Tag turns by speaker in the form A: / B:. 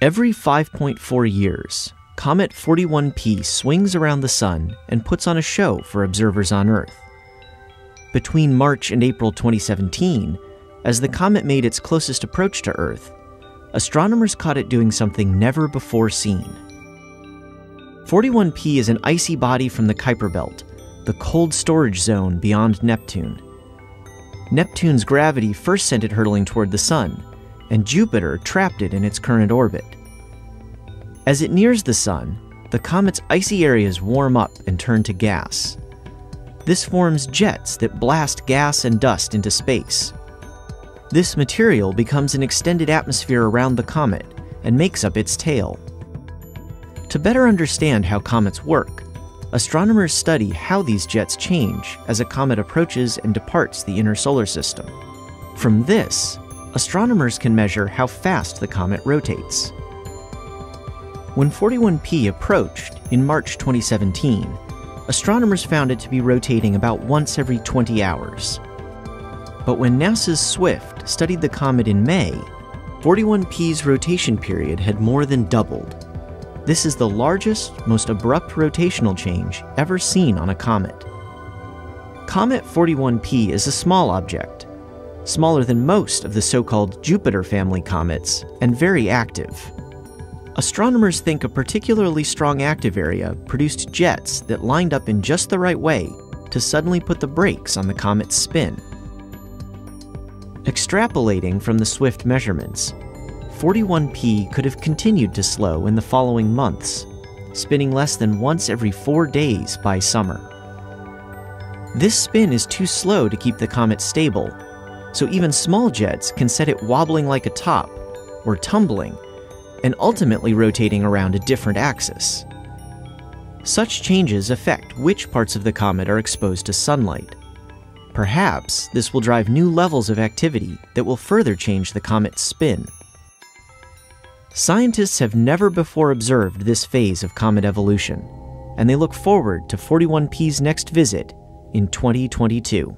A: Every 5.4 years, Comet 41P swings around the Sun and puts on a show for observers on Earth. Between March and April 2017, as the comet made its closest approach to Earth, astronomers caught it doing something never before seen. 41P is an icy body from the Kuiper Belt, the cold storage zone beyond Neptune. Neptune's gravity first sent it hurtling toward the Sun, and Jupiter trapped it in its current orbit. As it nears the Sun, the comet's icy areas warm up and turn to gas. This forms jets that blast gas and dust into space. This material becomes an extended atmosphere around the comet and makes up its tail. To better understand how comets work, astronomers study how these jets change as a comet approaches and departs the inner solar system. From this, astronomers can measure how fast the comet rotates. When 41P approached in March 2017, astronomers found it to be rotating about once every 20 hours. But when NASA's SWIFT studied the comet in May, 41P's rotation period had more than doubled. This is the largest, most abrupt rotational change ever seen on a comet. Comet 41P is a small object, smaller than most of the so-called Jupiter family comets, and very active. Astronomers think a particularly strong active area produced jets that lined up in just the right way to suddenly put the brakes on the comet's spin. Extrapolating from the SWIFT measurements, 41P could have continued to slow in the following months, spinning less than once every 4 days by summer. This spin is too slow to keep the comet stable, so even small jets can set it wobbling like a top, or tumbling, and ultimately rotating around a different axis. Such changes affect which parts of the comet are exposed to sunlight. Perhaps this will drive new levels of activity that will further change the comet's spin. Scientists have never before observed this phase of comet evolution, and they look forward to 41P's next visit in 2022.